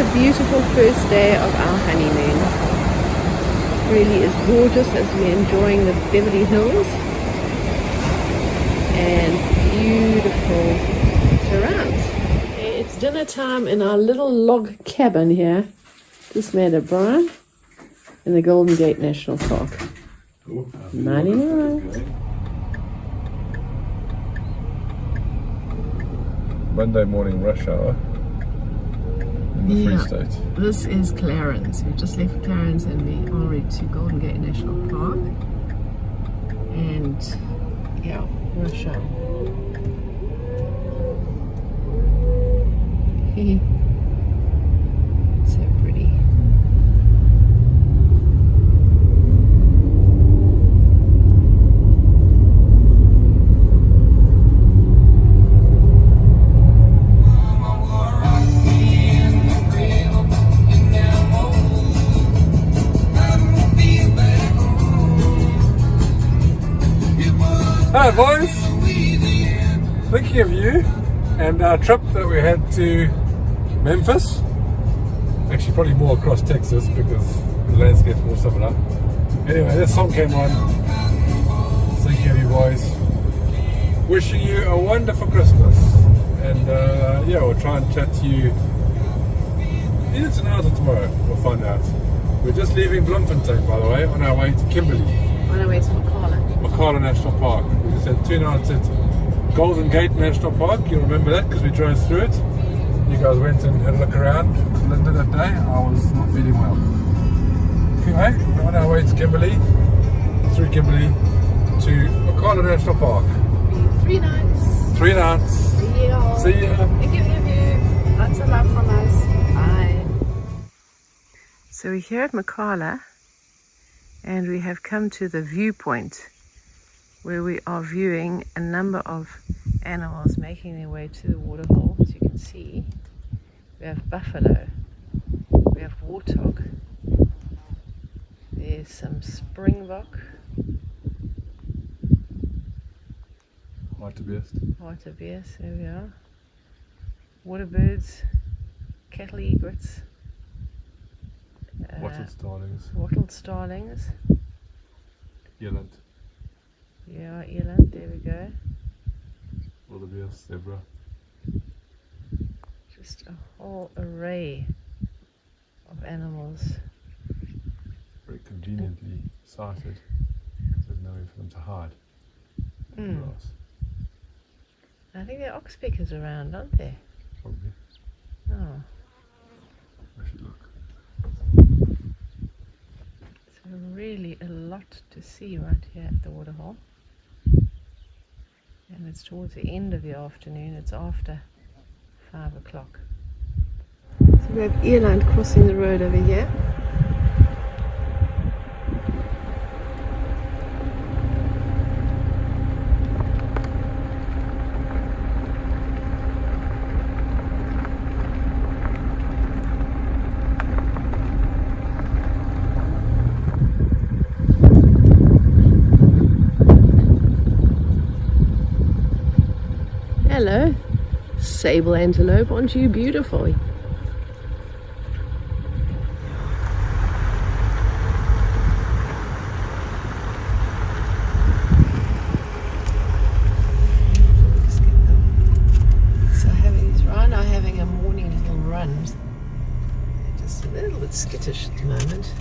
a beautiful first day of our honeymoon. It really is gorgeous as we're enjoying the Beverly Hills and beautiful surrounds. Okay, it's dinner time in our little log cabin here. Just made a Brian in the Golden Gate National Park. 99. Monday morning rush hour in the Free State. This is Clarence. We've just left Clarence and we are en route to Golden Gate National Park. And yeah, rush hour. So pretty. Hi boys, thinking of you and our trip that we had to Memphis. Actually probably more across Texas because the landscape's more similar. Anyway, this song came on. Thinking of you boys. Wishing you a wonderful Christmas. And yeah, we'll try and chat to you either tonight or tomorrow. We'll find out. We're just leaving Bloemfontein, by the way, on our way to Kimberley. On our way to Makala National Park. We just had 2 nights at Golden Gate National Park. You'll remember that because we drove through it. You guys went and had a look around. Linda that day, I was not feeling well. Anyway, we're on our way to Kimberley, through Kimberley to Makala National Park. 3 nights. 3 nights. See you all. See ya. Thank you. Lots of love from us. Bye. So we're here at Makala and we have come to the viewpoint where we are viewing a number of animals making their way to the waterhole. As you can see, we have buffalo, we have warthog, there's some springbok, hartebeest, there we are, waterbirds, cattle egrets, wattled starlings, Eland. Yeah, eland, there we go. Wildebeest, zebra. Just a whole array of animals. Very conveniently sighted because there's nowhere for them to hide. Grass. I think there are oxpeckers around, aren't there? Probably. Oh. I should look. So really a lot to see right here at the waterhole. And it's towards the end of the afternoon, it's after 5 o'clock. So we have eland crossing the road over here. Hello, sable antelope, aren't you beautiful? So these right now having a morning little run. They're just a little bit skittish at the moment.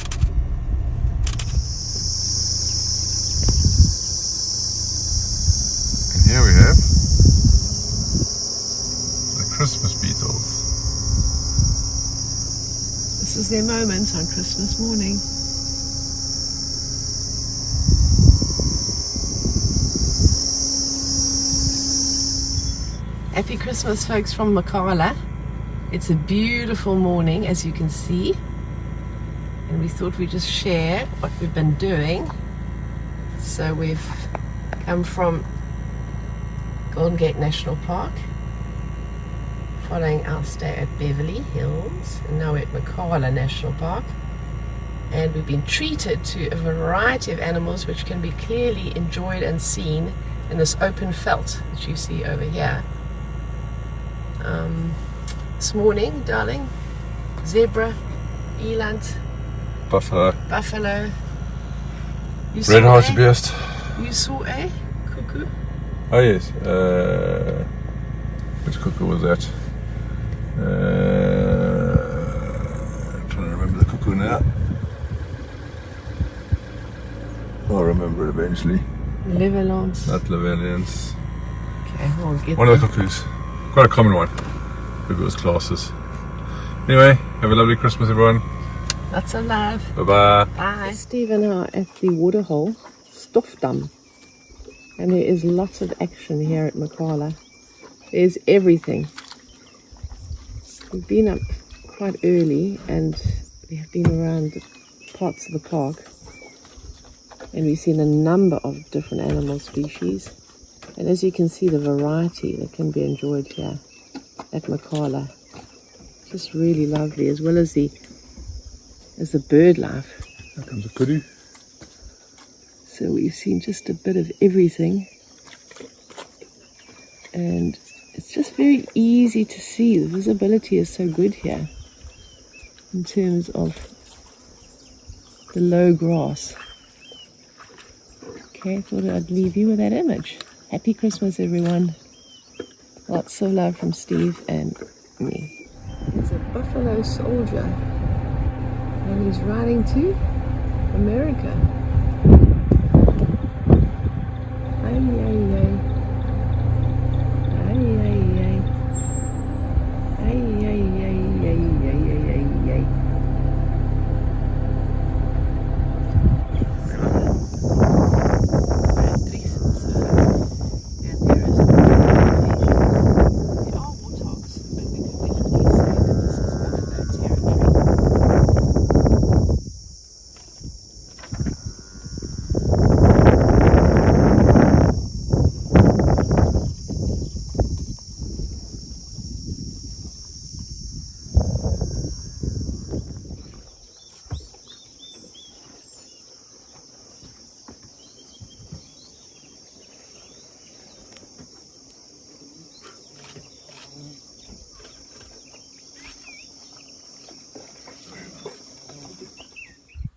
And here we have Christmas beetles. This is their moment on Christmas morning. Happy Christmas, folks, from Makala. It's a beautiful morning, as you can see, and we thought we'd just share what we've been doing. So we've come from Golden Gate National Park, following our stay at Beverly Hills, and now we're at Makala National Park, and we've been treated to a variety of animals which can be clearly enjoyed and seen in this open felt that you see over here. This morning, darling, zebra, eland, Buffalo. buffalo. You Red hartebeest. You saw a cuckoo? Oh yes. Which cuckoo was that? Trying to remember the cuckoo now. I'll remember it eventually. Levelance. Not Levellians. Okay, we'll get One of the cuckoos. Quite a common one. Cuckoo's classes. Anyway, have a lovely Christmas, everyone. Lots of love. Bye-bye. Bye. Steve and I are at the waterhole, Stoffdam. And there is lots of action here at Makala. There's everything. We've been up quite early and we have been around parts of the park. And we've seen a number of different animal species. And as you can see, the variety that can be enjoyed here at Makala. Just really lovely, as well as the bird life. Here comes a kudu. So we've seen just a bit of everything. And it's just very easy to see. The visibility is so good here in terms of the low grass. Okay, I thought I'd leave you with that image. Happy Christmas, everyone. Lots of love from Steve and me. There's a buffalo soldier, and he's riding to America. Ay, ay, ay. Ay, ay, ay. Ay, ay, ay, ay, ay, ay, ay, ay.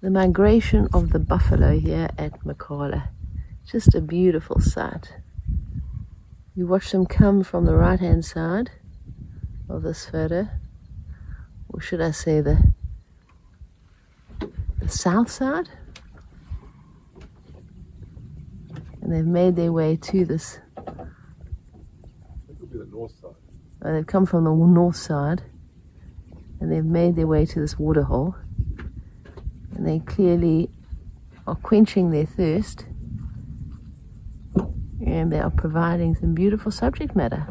The migration of the buffalo here at Makala, just a beautiful sight. You watch them come from the right hand side of this photo, or should I say the south side, and they've made their way to this. This will be the north side. They've come from the north side and they've made their way to this waterhole. And they clearly are quenching their thirst, and they are providing some beautiful subject matter.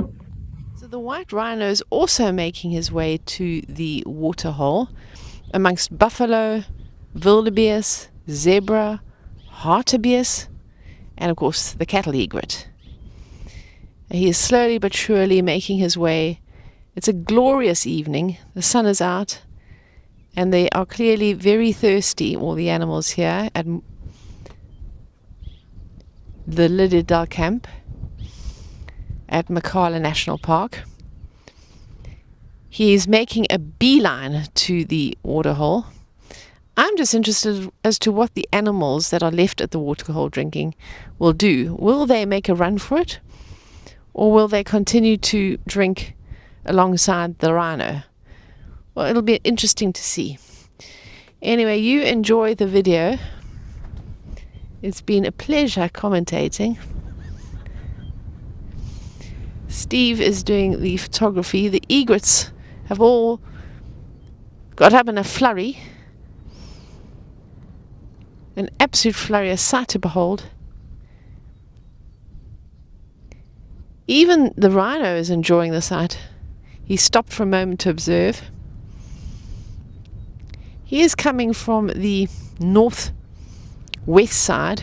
So the white rhino is also making his way to the waterhole amongst buffalo, wildebeest, zebra, hartebeest, and of course the cattle egret. He is slowly but surely making his way. It's a glorious evening. The sun is out. And they are clearly very thirsty, all the animals here at the Lidedal camp at Makala National Park. He is making a beeline to the waterhole. I'm just interested as to what the animals that are left at the waterhole drinking will do. Will they make a run for it? Or will they continue to drink alongside the rhino? Well, it'll be interesting to see. Anyway, you enjoy the video. It's been a pleasure commentating. Steve is doing the photography. The egrets have all got up in a flurry. An absolute flurry, a sight to behold. Even the rhino is enjoying the sight. He stopped for a moment to observe. He is coming from the northwest side.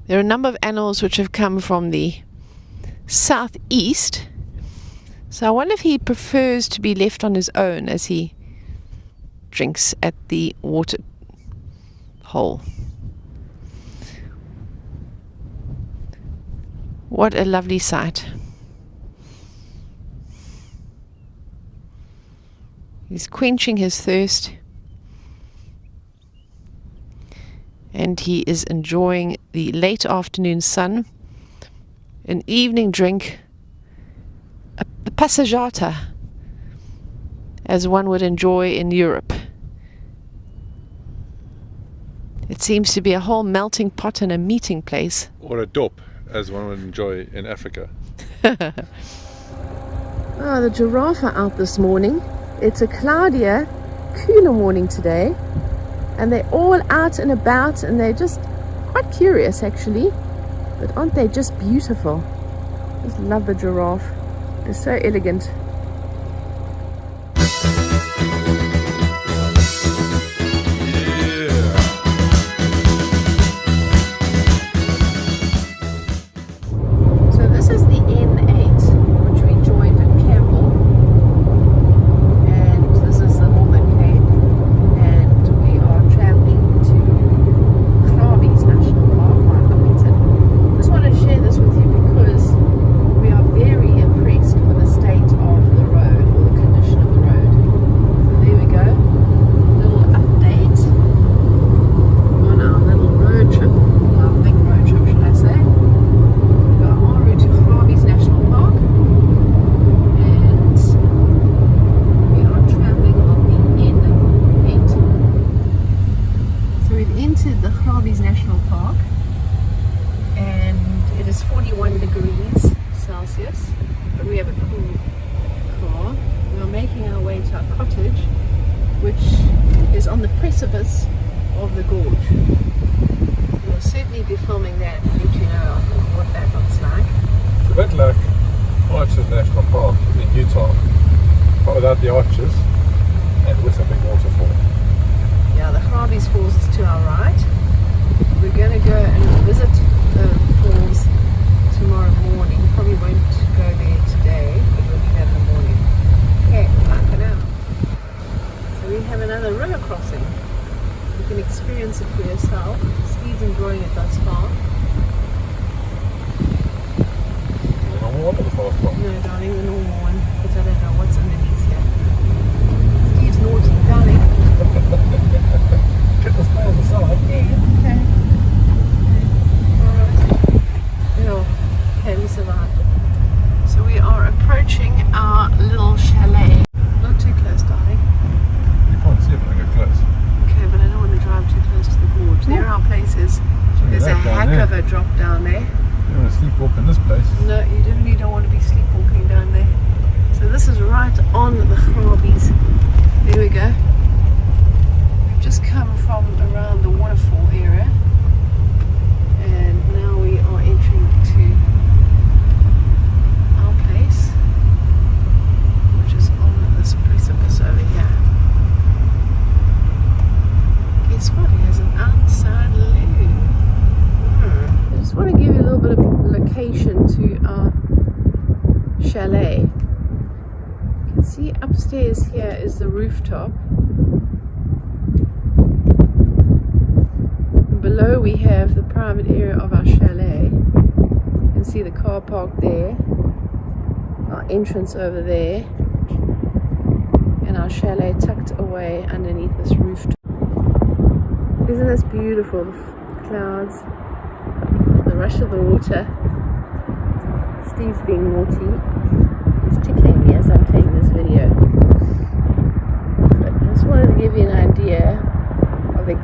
There are a number of animals which have come from the southeast. So I wonder if he prefers to be left on his own as he drinks at the water hole. What a lovely sight. He's quenching his thirst. And he is enjoying the late afternoon sun, an evening drink, a passeggiata, as one would enjoy in Europe. It seems to be a whole melting pot and a meeting place. Or a dop, as one would enjoy in Africa. Oh, the giraffe are out this morning. It's a cloudier, cooler morning today. And they're all out and about, and they're just quite curious actually. But aren't they just beautiful? Just love the giraffe. They're so elegant. So this is the N8, which we joined at Campbell. And this is the Northern Cape. And we are traveling to Krabi's National Park on Huffington. Just wanted to share this with you because we are very impressed with the state of the road, or the condition of the road. So there we go. Little update on our little road trip, our big road trip, should I say. We are en route to Krabi's National Park, and we are traveling on the N8. So we've entered the Krabi's National Park, and it is 41 degrees Celsius, but we have a cool car. We are making our way to our cottage, which is on the precipice of the gorge. We'll certainly be filming that and let you know what that looks like. It's a bit like Arches National Park in Utah, but without the arches and with a big waterfall. Yeah, the Krabi's Falls is to our right. We're going to go and visit the falls tomorrow morning. Probably won't go there today, but we'll do that in the morning. Okay, bye for now. So we have another river crossing. You can experience it for yourself. Steve's enjoying it thus far. The normal one or the fast one? No, darling, the normal one, because I don't know what's underneath here. Steve's naughty, darling. Get the snail on the side. Yeah, okay. Alright. Okay, we survived. So we are approaching our little chalet. Not too close, darling. You can't see it when I get close. Okay, but I don't want to drive too close to the gorge. There are our places. There's a heck of a drop down there. You want to sleepwalk in this place? No, you definitely don't want to be sleepwalking down there. So this is right on the Krabi's. There we go. We've just come from around the waterfall area, and now we are entering to our place, which is on this precipice over here. Guess what? It has an outside lagoon. I just want to give you a little bit of location to our chalet. You can see upstairs here is the rooftop. Below we have the private area of our chalet. You can see the car park there, our entrance over there, and our chalet tucked away underneath this rooftop. Isn't this beautiful? The clouds, the rush of the water. Steve's being naughty. He's tickling me as I'm taking this video. But I just wanted to give you an idea of the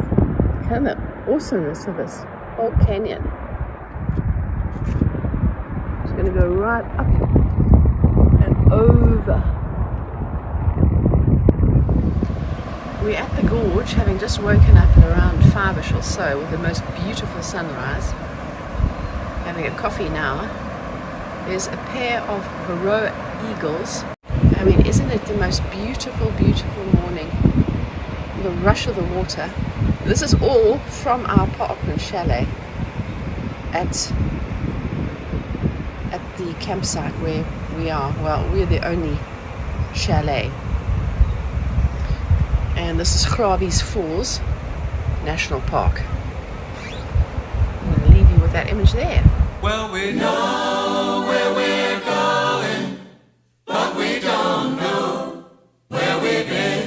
kind of awesomeness of this whole canyon. It's going to go right up and over. We're at the gorge, having just woken up at around 5ish or so with the most beautiful sunrise. Having a coffee now. There's a pair of varroa eagles. I mean, isn't it the most beautiful, beautiful morning? The rush of the water. This is all from our Parkland chalet at the campsite where we are. Well, we're the only chalet. And this is Krabi's Falls National Park. I'm going to leave you with that image there. Well, we know where we're going, but we don't know where we've been.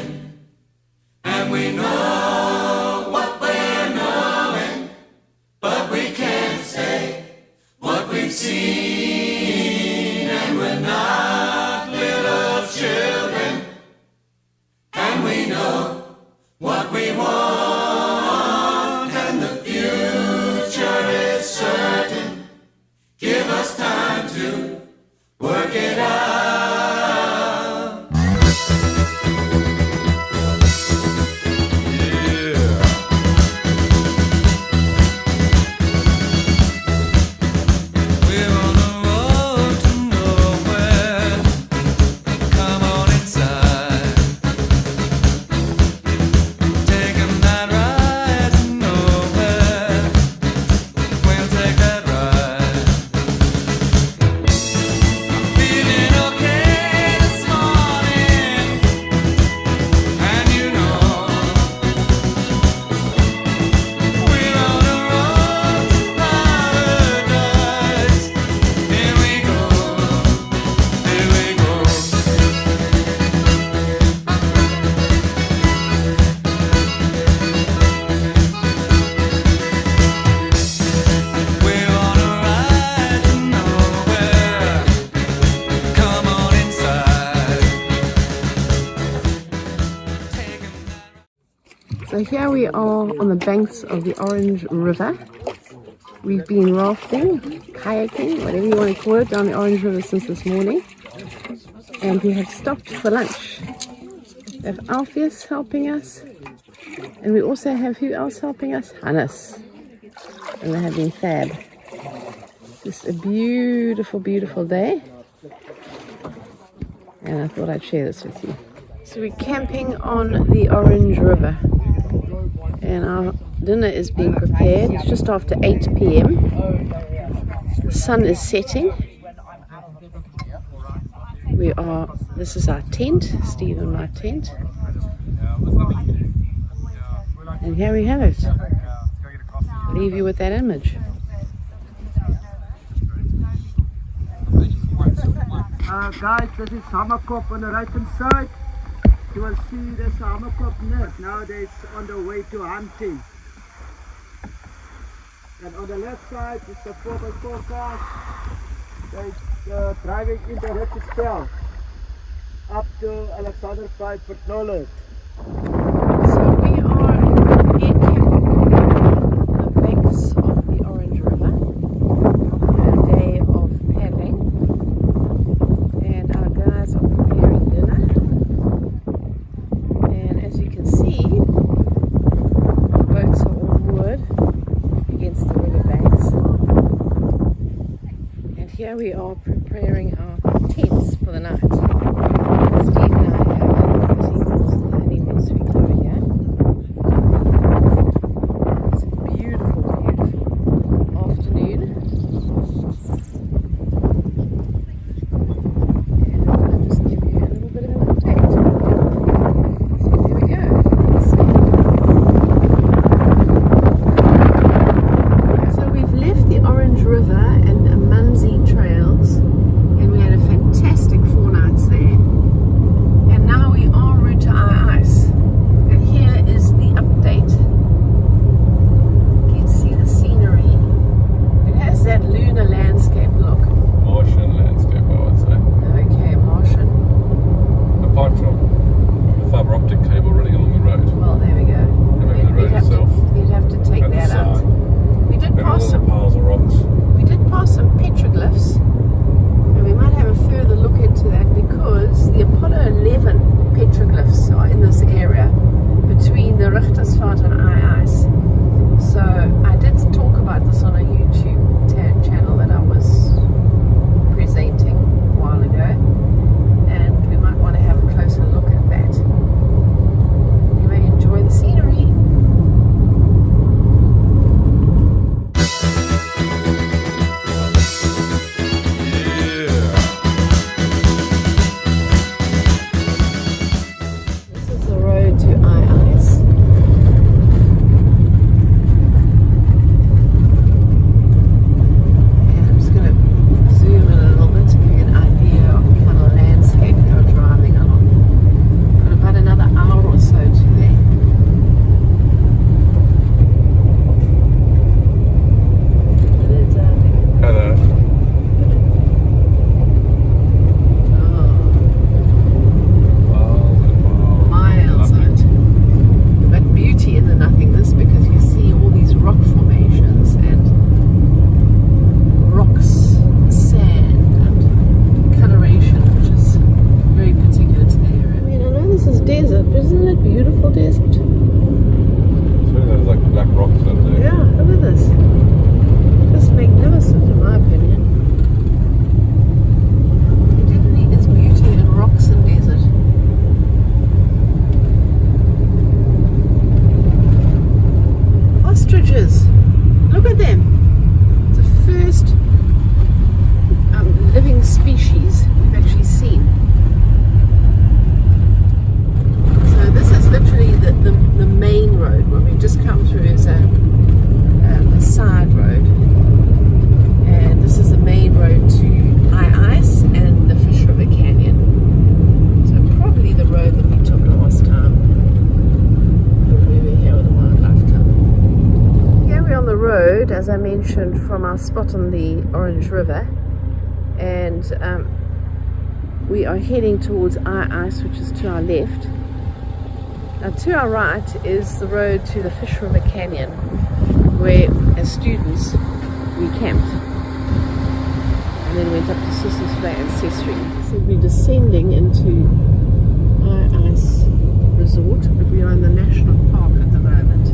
So here we are on the banks of the Orange River. We've been rafting, kayaking, whatever you want to call it, down the Orange River since this morning. And we have stopped for lunch. We have Alpheus helping us. And we also have who else helping us? Hannes. And they have been fab. Just a beautiful, beautiful day. And I thought I'd share this with you. So we're camping on the Orange River. And our dinner is being prepared. It's just after 8 p.m. The sun is setting. This is our tent, Steve and my tent. And here we have it. I'll leave you with that image. Guys, this is Hammerkop on the right hand side. You will see the Hammerkop net. Now they're on the way to hunting. And on the left side is the 4x4 car. They're driving into Richtersveld up to Alexander Pike for Knowledge. So we are camping on the banks of the Orange River after a day of paddling. And our guys are preparing dinner. And as you can see, the boats are all moored against the riverbanks. And here we are preparing our tents for the night. Steve and I have S&S Honeymoon suite over here. It's a beautiful, beautiful afternoon. And I'll just give you a little bit of an update. So here we go. So we've left the Orange River and Amanzi trails, and we had a fantastic 4 nights there. And now we are en route to our ice. And here is the update. You can see the scenery. It has that lunar landscape look. Martian landscape, I would say. Okay, Martian. Apart from the fibre optic cable running along the road. Well, there we go. And the road itself. You'd have to take And the that out. side. We did And all pass the some. piles of rocks. We did pass some petroglyphs, and we might have a further look into that because the Apollo 11 petroglyphs are in this area between the Richtersveld and ice. So I did talk about this on a YouTube channel that I was presenting a while ago, and we might want to have a closer look at that. Anyway, enjoy the scenery. This is the road to ice. And I'm just going to zoom in a little bit to give you an idea of the kind of landscape that we're driving along. Got about another hour or so to there. Hello, darling. Hello. Oh, miles out. But beauty in the nothingness because you see all these rock formations and rocks, sand and coloration, which is very particular to the area. I mean, I know this is desert, but isn't it beautiful desert? So there's like black rocks over there. Yeah, look at this. Just magnificent in my opinion. There definitely is beauty in rocks and desert. Ostriches. Look at them. It's the first living species we've actually seen. So this is literally the main road. What we've just come through is a side road. And this is the main road to ice and the Fish River Canyon. So probably the road that we took last time. We were here with the wildlife club. Here we're on the road, as I mentioned, from our spot on the Orange River. And we are heading towards ice, which is to our left. Now to our right is the road to the Fish River Canyon, where as students we camped and then went up to Sisselflay and Sestring. So we're descending into Ice Resort, but we are in the national park at the moment.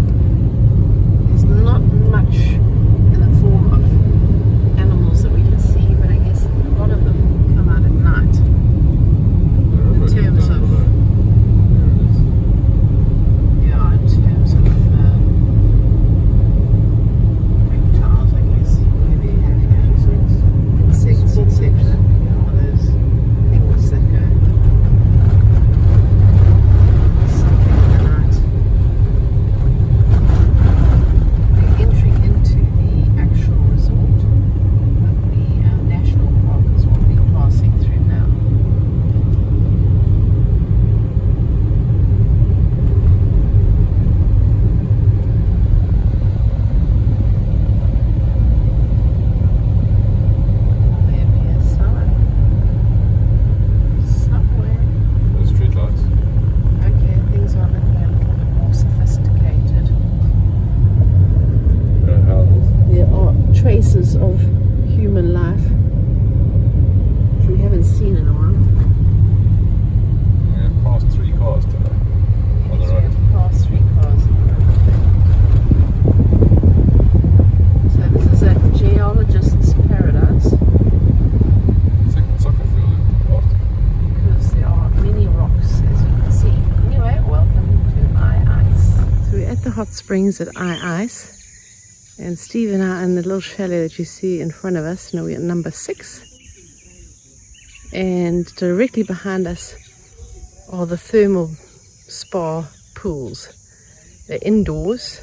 There's not much in the form of animals that we can see, but I guess a lot of them come out at night. In terms of reptiles, I guess. What do they have here? Insects, all those things that go something in the night. We're entering into the actual resort, but the national park is what we're passing through now. Traces of human life, which we haven't seen in a while. We have passed 3 cars today on the road. We have passed 3 cars on the road. So this is a geologist's paradise. Second soccer field Because there are many rocks, as you can see. Anyway, welcome to Ice. So we're at the hot springs at Ice. And Steve and I are in the little chalet that you see in front of us. Now we're at number 6. And directly behind us are the thermal spa pools. They're indoors,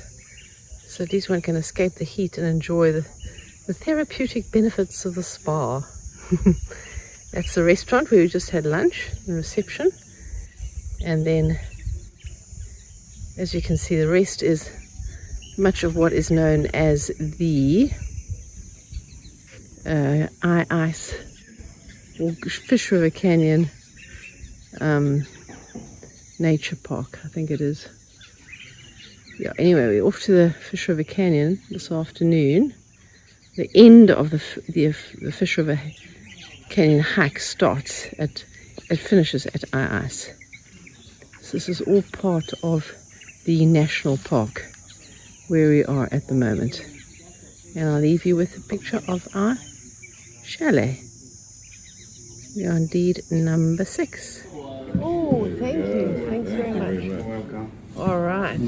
so at least one can escape the heat and enjoy the therapeutic benefits of the spa. That's the restaurant where we just had lunch, the reception. And then, as you can see, the rest is much of what is known as the Ice or Fish River Canyon Nature Park, I think it is. Yeah, anyway, we're off to the Fish River Canyon this afternoon. The end of the Fish River Canyon hike starts it finishes at Ice. So this is all part of the national park where we are at the moment. And I'll leave you with a picture of our chalet. We are indeed number 6. Oh, thank you. Thanks very much. You're welcome. All right.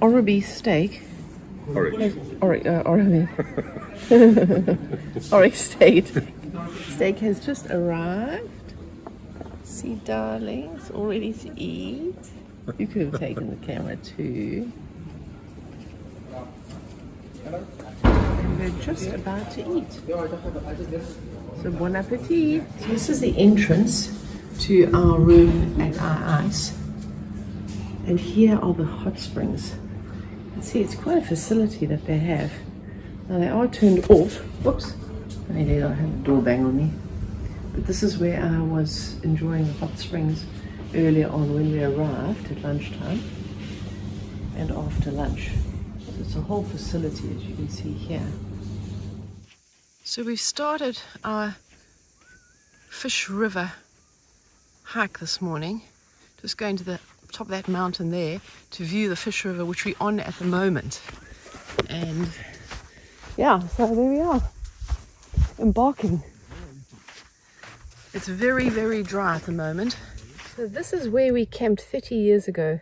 Oribi steak. Oryx steak has just arrived. See, darlings, all ready to eat. You could have taken the camera too. And we're just about to eat. So bon appetit. So this is the entrance to our room at Ice. And here are the hot springs. You can see it's quite a facility that they have. Now they are turned off. Whoops. I had a door bang on me. But this is where I was enjoying the hot springs earlier on when we arrived at lunchtime and after lunch. So it's a whole facility, as you can see here. So we've started our Fish River hike this morning, just going to the top of that mountain there to view the Fish River, which we're on at the moment. And yeah, so there we are, embarking. It's very, very dry at the moment. So this is where we camped 30 years ago.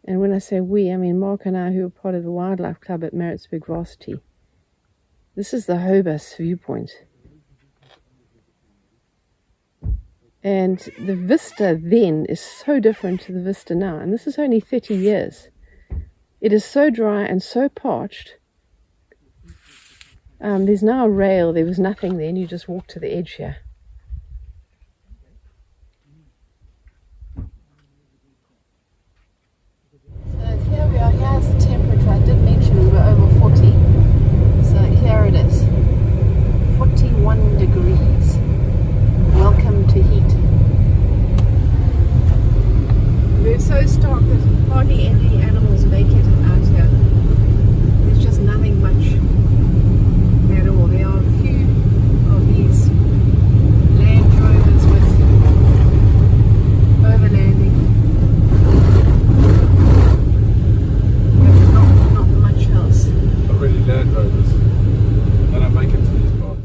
And when I say we, I mean Mark and I, who were part of the wildlife club at Maritzburg Varsity. This is the Hobus viewpoint. And the vista then is so different to the vista now. And this is only 30 years. It is so dry and so parched. There's now a rail. There was nothing then. You just walk to the edge here. Here we are. Here's the temperature. I did mention we were over 40. So here it is. 41 degrees. Welcome to heat. hardly any animals make it out here. There's just nothing much at all. There are a few of these Land Rovers with overlanding, but not much else. Not really Land Rovers. They don't make it to these parts.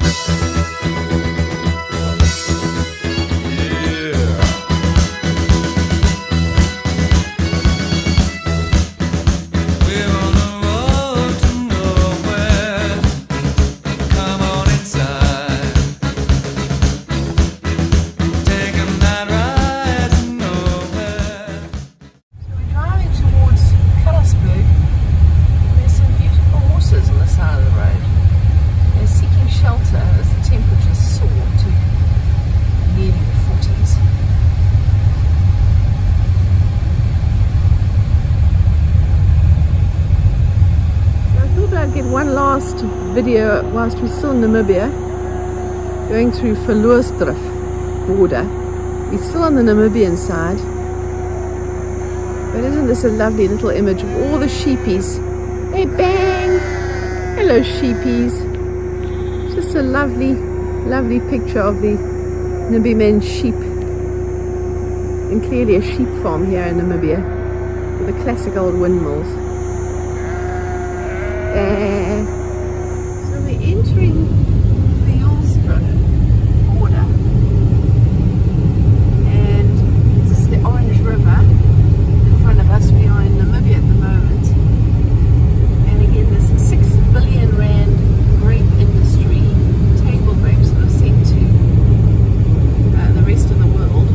One last video whilst we're still in Namibia, going through Verloorstrif border. We're still on the Namibian side, but isn't this a lovely little image of all the sheepies? Hey, bang! Hello, sheepies. Just a lovely, lovely picture of the Namibian sheep, and clearly a sheep farm here in Namibia with the classic old windmills. So we're entering the Verloorstrif border, and this is the Orange River in front of us. We are in Namibia at the moment, and again there's a 6 billion rand grape industry, table grapes that are sent to the rest of the world,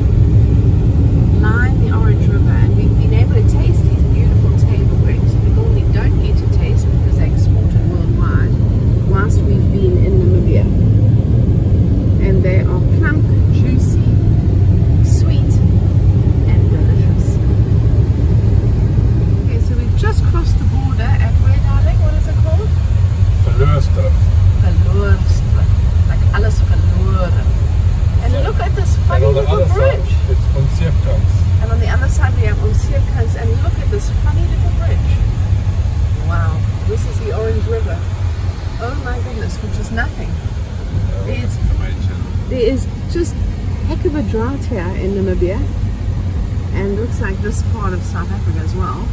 line the Orange River, and we've been able to taste these beautiful table grapes that we normally don't get to taste because they're exported worldwide, whilst we've been in Namibia. And they are plump, juicy, sweet, and delicious. Okay, so we've just crossed the border at where, darling? What is it called? Verloorstrif. Verloorstrif. Like alles verloren. And look at this funny And on the little other bridge. side, it's Onseepkans. And on the other side we have Onseepkans, and look at this funny little bridge. Wow, this is the Orange River. Oh my goodness, which is nothing. There is just heck of a drought here in Namibia, and looks like this part of South Africa as well.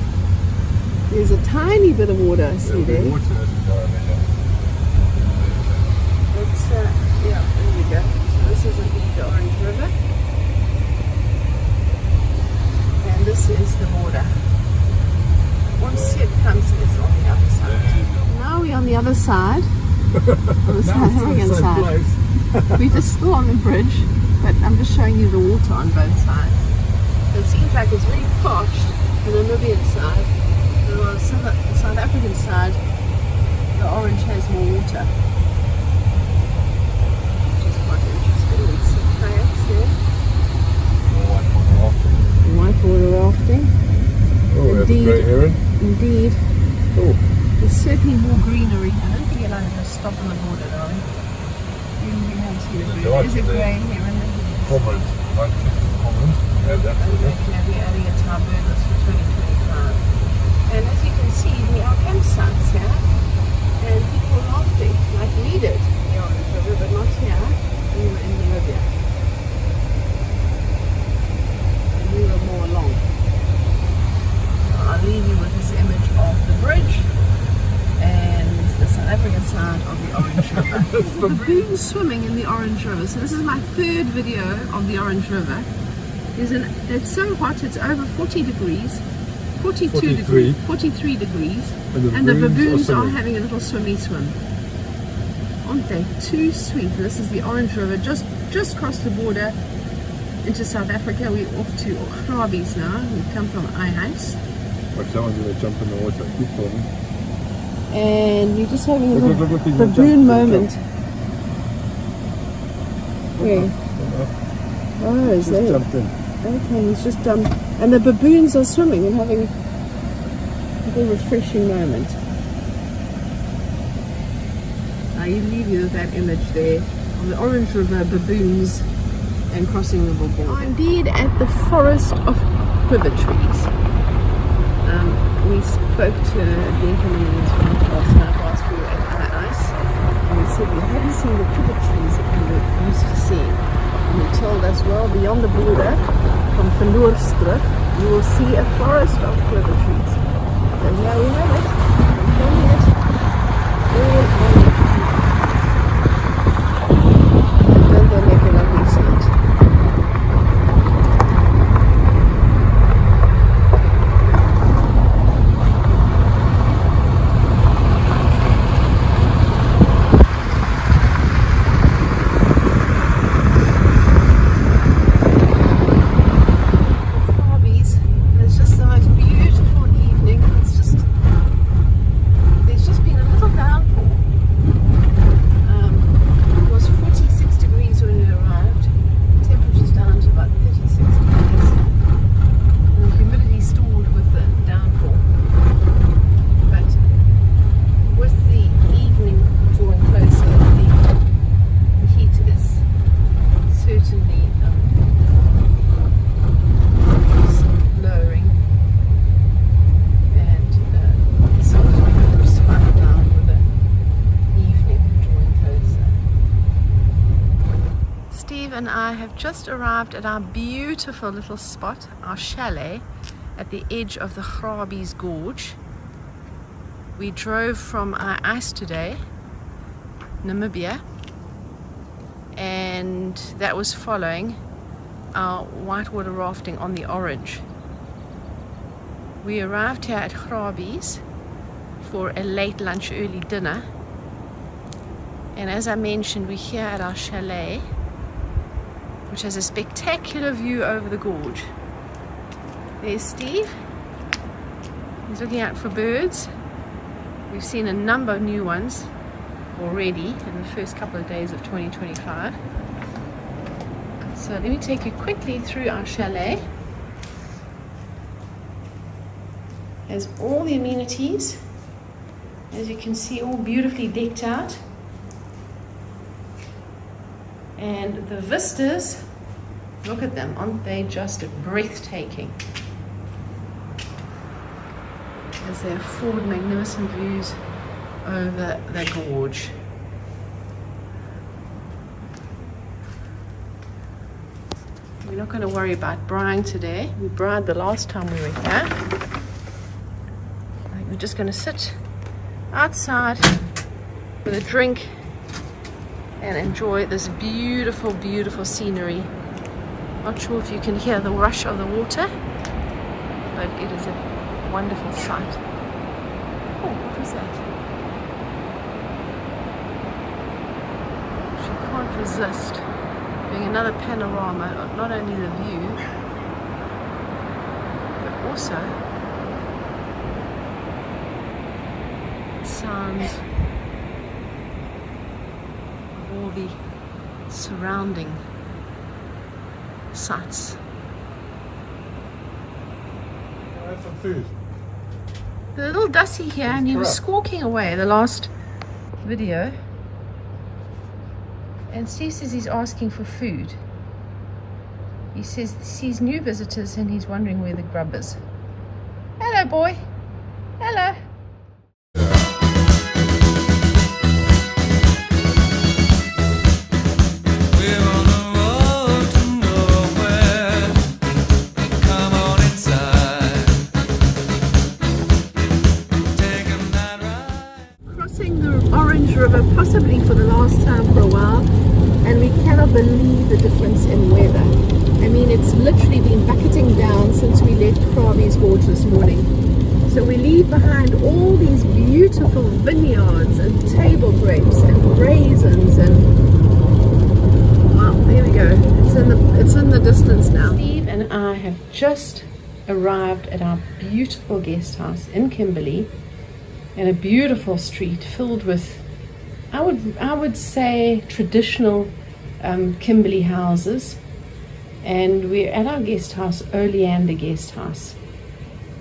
There's a tiny bit of water I see there. Water as we go over here. It's, yeah, there we go. So this is indeed the Orange River. And this is the border. Onseepkans is on the other side. Now we're on the other side. On the South African side. We're just still on the bridge, but I'm just showing you the water on both sides. It seems like it's very parched on the Namibian side, but on the South African side, the orange has more water. Which is quite interesting. There's some kayaks there. Whitewater rafting. Oh, we have a grey heron. Indeed. Oh. There's certainly more greenery. I don't think you're allowed to stop on the border, darling. You haven't seen a green. Is it grey heron? Cormorant. Like cormorant. Yeah, that's Okay, now we're adding it to our burgers for 2025. And as you can see, there are campsites here, and people are rafting like we did here on the river, but not here. We were in Namibia. And we were more along. I'll leave you with this image of the bridge and the South African side of the Orange River. The baboons swimming in the Orange River. So this is my third video of the Orange River. It's so hot, it's over 40 degrees, 42 degrees, 43 degrees, and the baboons are having a little swimmy swim. Aren't they too sweet? This is the Orange River, just crossed the border into South Africa. We're off to Krabies now. We've come from Ihuis. Watch someone's going to jump in the water. Keep filming. And you're just having a Look, little he's gonna baboon jump, moment. Jump. Yeah. Oh, is Just that? jumped in. Okay, he's just jumped. And the baboons are swimming and having a little refreshing moment. I leave you with that image there of the Orange River, baboons, and crossing the border. I'm indeed at the forest of quiver trees. We spoke to the inconvenience last night whilst we were at ice, and we said we haven't seen the cricket trees that we were used to seeing. And he told us, well, beyond the border from Verloorstrip, you will see a forest of clover trees. So here we have it. I'm filming it all on the and they make a lovely sound. And I have just arrived at our beautiful little spot, our chalet at the edge of the Grabie's Gorge. We drove from our ice today, Namibia, and that was following our whitewater rafting on the Orange. We arrived here at Grabie's for a late lunch, early dinner, and as I mentioned, we're here at our chalet, which has a spectacular view over the gorge. There's Steve. He's looking out for birds. We've seen a number of new ones already in the first couple of days of 2025. So let me take you quickly through our chalet. Has all the amenities, as you can see, all beautifully decked out. And the vistas, look at them, aren't they just breathtaking? As they afford magnificent views over the gorge. We're not going to worry about braaiing today. We braaied the last time we were here. We're just going to sit outside with a drink and enjoy this beautiful, beautiful scenery. Not sure if you can hear the rush of the water, but it is a wonderful sight. Oh, what is that? She can't resist doing another panorama, not only the view, but also the sounds of all the surrounding sights. I had some food. The little Dusty here, and he was squawking away the last video. And Steve says he's asking for food. He says he sees new visitors and he's wondering where the grub is. Hello, boy. Hello. River, possibly for the last time for a while, and we cannot believe the difference in weather. I mean, it's literally been bucketing down since we left Grabie's Gorge this morning. So we leave behind all these beautiful vineyards and table grapes and raisins, and wow, there we go. It's in the distance now. Steve and I have just arrived at our beautiful guest house in Kimberley, in a beautiful street filled with, I would say, traditional Kimberley houses. And we're at our guest house, Oleander Guest House.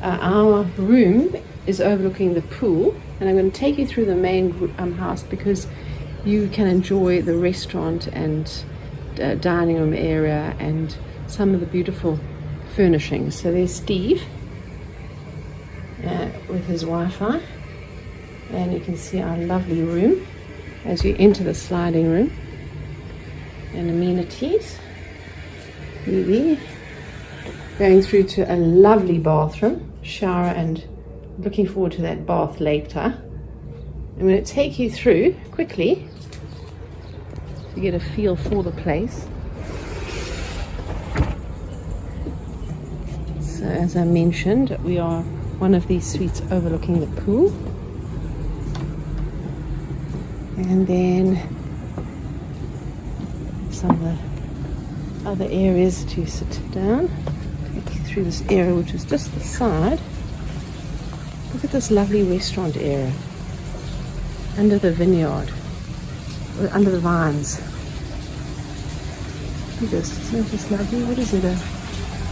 Our room is overlooking the pool, and I'm going to take you through the main house because you can enjoy the restaurant and dining room area and some of the beautiful furnishings. So there's Steve. with his Wi-Fi. And you can see our lovely room as you enter the sliding room. And amenities. TV. Going through to a lovely bathroom, shower, and looking forward to that bath later. I'm going to take you through quickly to get a feel for the place. So as I mentioned, we are one of these suites overlooking the pool. And then some of the other areas to sit down. Take you through this area, which is just the side. Look at this lovely restaurant area under the vineyard, or under the vines. Look at this, isn't it just lovely? What is it, a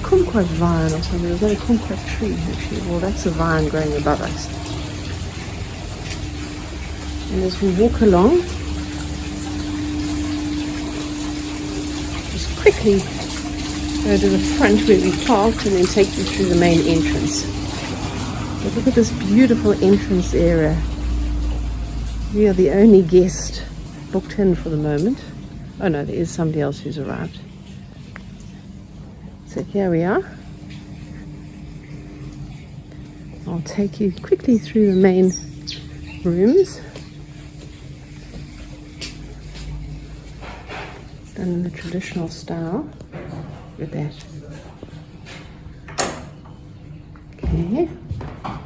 kumquat vine or something? Is that a kumquat tree actually? Well, that's a vine growing above us. And as we walk along, just quickly go to the front where we parked and then take you through the main entrance. But look at this beautiful entrance area. We are the only guest booked in for the moment. Oh no, there is somebody else who's arrived. So here we are. I'll take you quickly through the main rooms. Done in the traditional style. Look at that. Okay. I'll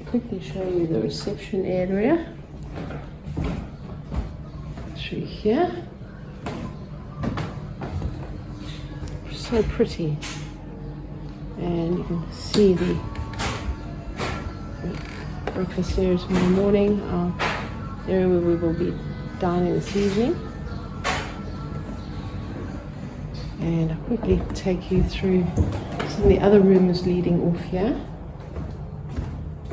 quickly show you the reception area. Through here. So pretty. And you can see the breakfast area tomorrow morning, our area where we will be dining this evening. And I'll quickly take you through some of the other rooms leading off here.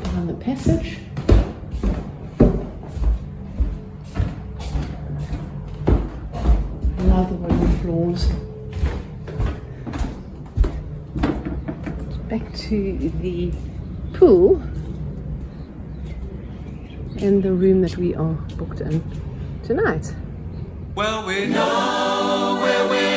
Down the passage. Love the wooden floors. Back to the pool and the room that we are booked in tonight. Well, we know where we're